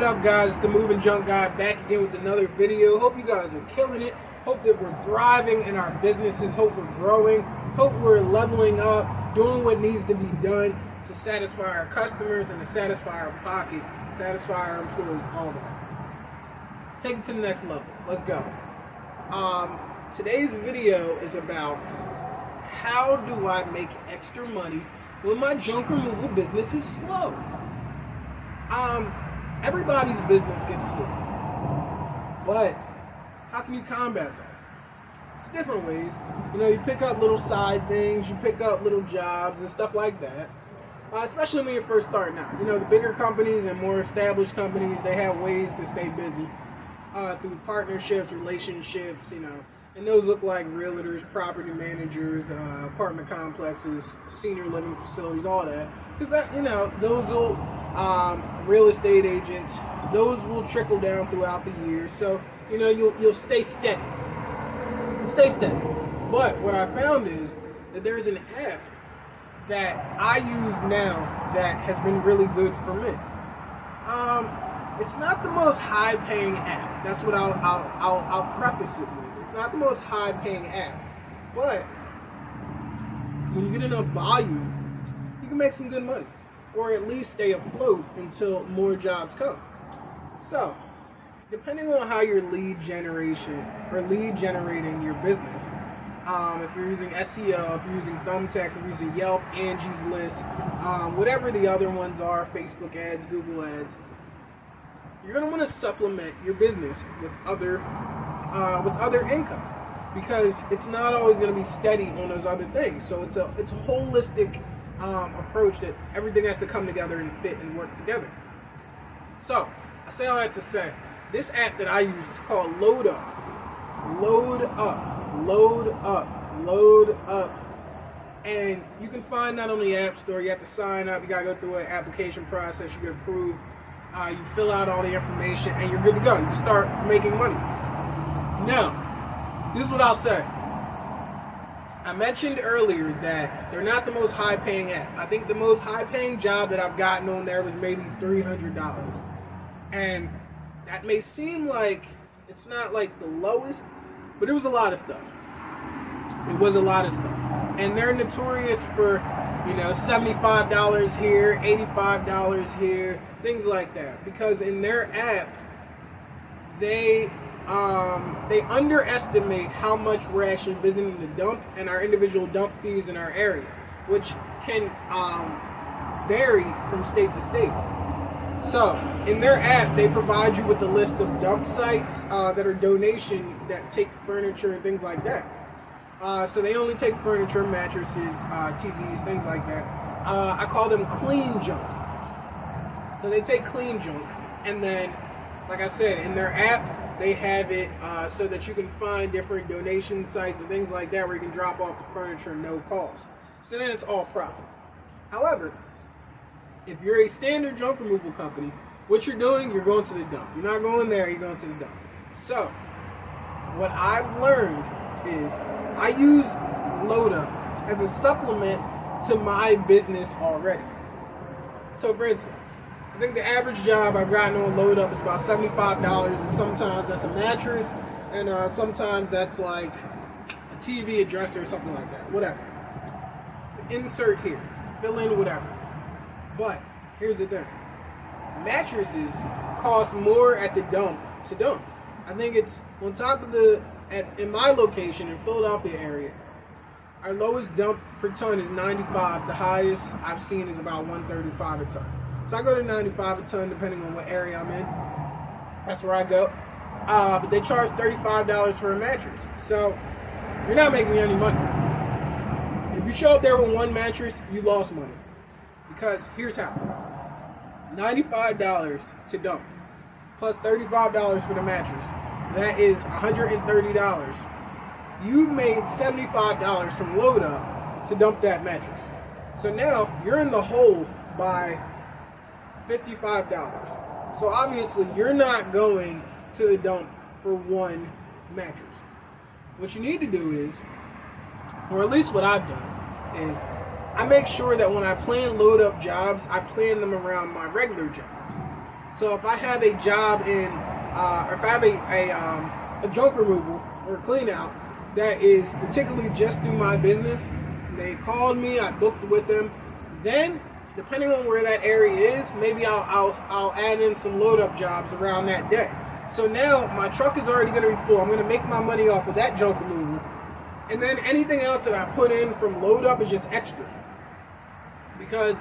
What up, guys? It's the Moving Junk Guy back again with another video. Hope you guys are killing it. Hope that we're thriving in our businesses. Hope we're growing. Hope we're leveling up, doing what needs to be done to satisfy our customers and to satisfy our pockets, satisfy our employees, all that. Take it to the next level. Let's go. Today's video is about how do I make extra money when my junk removal business is slow. Everybody's business gets slow, but how can you combat that? There's different ways. You pick up little side things, you pick up little jobs and stuff like that, especially when you're first starting out. The bigger companies and more established companies, they have ways to stay busy through partnerships, relationships, and those look like realtors, property managers, apartment complexes, senior living facilities, all that. Because those will, real estate agents, those will trickle down throughout the year. So, you'll stay steady. Stay steady. But what I found is that there's an app that I use now that has been really good for me. It's not the most high-paying app. That's what I'll preface it with. It's not the most high-paying app, but when you get enough volume, you can make some good money, or at least stay afloat until more jobs come. So, depending on how your lead generating your business, if you're using SEO, if you're using Thumbtack, if you're using Yelp, Angie's List, whatever the other ones are, Facebook ads, Google ads, you're going to want to supplement your business with other income, because it's not always going to be steady on those other things. So it's a holistic approach that everything has to come together and fit and work together. So I say all that to say, this app that I use is called LoadUp. LoadUp. And you can find that on the App Store. You have to sign up. You got to go through an application process. You get approved. You fill out all the information, and you're good to go. You can start making money. Now, this is what I'll say. I mentioned earlier that they're not the most high-paying app. I think the most high-paying job that I've gotten on there was maybe $300. And that may seem like it's not like the lowest, but it was a lot of stuff. It was a lot of stuff. And they're notorious for, $75 here, $85 here, things like that. Because in their app, they underestimate how much we're actually visiting the dump and our individual dump fees in our area, which can vary from state to state. So, in their app, they provide you with a list of dump sites that are donation, that take furniture and things like that. So they only take furniture, mattresses, TVs, things like that. I call them clean junk. So they take clean junk, and then, like I said, in their app, they have it so that you can find different donation sites and things like that where you can drop off the furniture no cost. So then it's all profit. However, if you're a standard junk removal company, what you're doing, you're going to the dump. You're not going there, you're going to the dump. So, what I've learned is I use LoadUp as a supplement to my business already. So, for instance, I think the average job I've gotten on LoadUp is about $75, and sometimes that's a mattress, and sometimes that's like a TV, a dresser, or something like that. Whatever. Insert here. Fill in whatever. But here's the thing. Mattresses cost more at the dump to dump. I think it's on top of in my location in Philadelphia area, our lowest dump per ton is 95. The highest I've seen is about 135 a ton. So I go to 95 a ton depending on what area I'm in. That's where I go. But they charge $35 for a mattress. So you're not making any money. If you show up there with one mattress, you lost money. Because here's how. $95 to dump, plus $35 for the mattress. That is $130. You made $75 from LoadUp to dump that mattress. So now you're in the hole by $55. So obviously you're not going to the dump for one mattress. What you need to do is, or at least what I've done, is I make sure that when I plan LoadUp jobs, I plan them around my regular jobs. So if I have a job in, or if I have a junk removal or clean out that is particularly just through my business, they called me, I booked with them, then depending on where that area is, maybe I'll add in some load up jobs around that day. So now my truck is already going to be full. I'm going to make my money off of that junk removal, and then anything else that I put in from load up is just extra. Because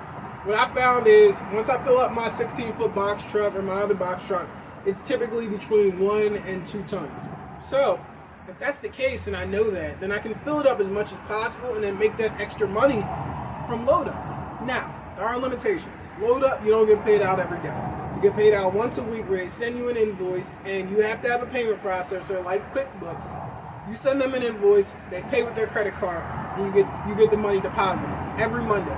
what I found is once I fill up my 16-foot box truck or my other box truck, it's typically between 1 and 2 tons. So if that's the case and I know that, then I can fill it up as much as possible and then make that extra money from load up. Now, there are limitations. Load up, you don't get paid out every day. You get paid out once a week where they send you an invoice, and you have to have a payment processor like QuickBooks. You send them an invoice, they pay with their credit card, and you get the money deposited every Monday.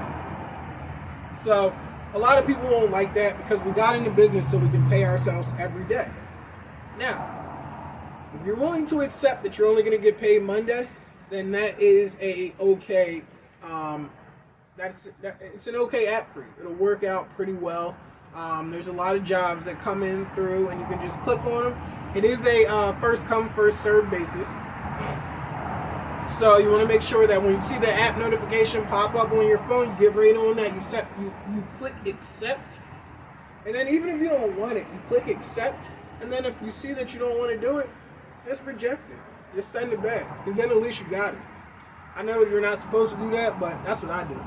So a lot of people won't like that because we got into business so we can pay ourselves every day. Now, if you're willing to accept that you're only going to get paid Monday, then that is it's an okay app for you. It'll work out pretty well. There's a lot of jobs that come in through, and you can just click on them. It is a first come, first served basis. So you want to make sure that when you see the app notification pop up on your phone, you get right on that. You click accept, and then even if you don't want it, you click accept. And then if you see that you don't want to do it, just reject it. Just send it back, because then at least you got it. I know you're not supposed to do that, but that's what I do.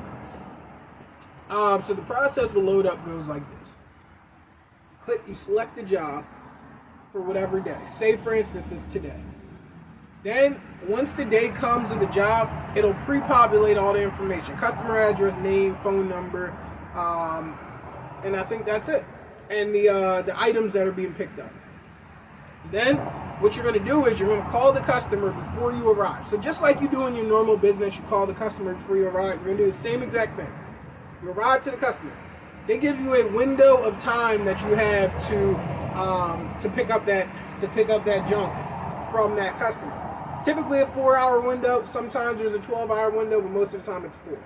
So the process with load up goes like this. You select the job for whatever day. Say, for instance, it's today. Then, once the day comes of the job, it'll pre-populate all the information. Customer address, name, phone number, and I think that's it. And the items that are being picked up. Then, what you're going to do is you're going to call the customer before you arrive. So just like you do in your normal business, you call the customer before you arrive. You're going to do the same exact thing. You arrive to the customer. They give you a window of time that you have to pick up that junk from that customer. It's typically a 4-hour window. Sometimes there's a 12-hour window, but most of the time it's 4.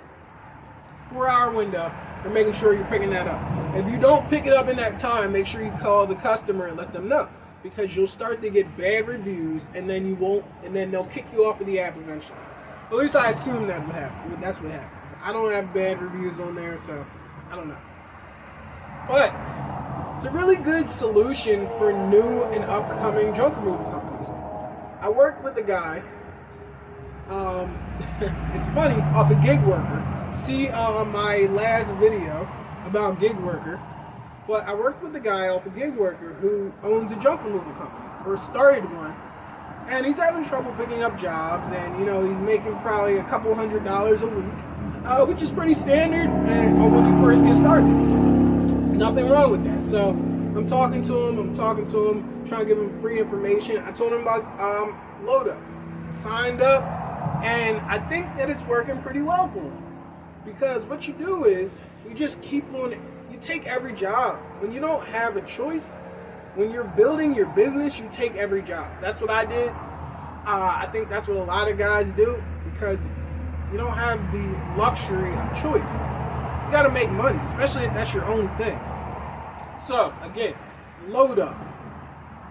4-hour window. They're making sure you're picking that up. If you don't pick it up in that time, make sure you call the customer and let them know, because you'll start to get bad reviews, and then they'll kick you off of the app eventually. At least I assume that would happen. That's what happens. I don't have bad reviews on there, so I don't know. But it's a really good solution for new and upcoming junk removal companies. I worked with a guy. It's funny, off of Gig Worker. See my last video about Gig Worker. But I worked with a guy off of Gig Worker who owns a junk removal company, or started one. And he's having trouble picking up jobs, and he's making probably a couple $100 a week, which is pretty standard when you first get started. Nothing wrong with that. So I'm talking to him, trying to give him free information. I told him about LoadUp. Signed up, and I think that it's working pretty well for him. Because what you do is, you just keep on, you take every job. When you don't have a choice, when you're building your business, you take every job. That's what I did. I think that's what a lot of guys do, because you don't have the luxury of choice. You got to make money, especially if that's your own thing. So, again, load up.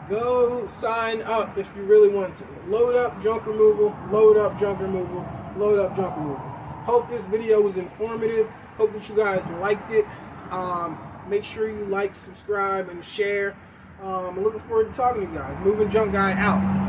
Go sign up if you really want to. Load up junk removal, load up junk removal, load up junk removal. Hope this video was informative. Hope that you guys liked it. Make sure you like, subscribe, and share. I'm looking forward to talking to you guys. Moving Junk Guy out.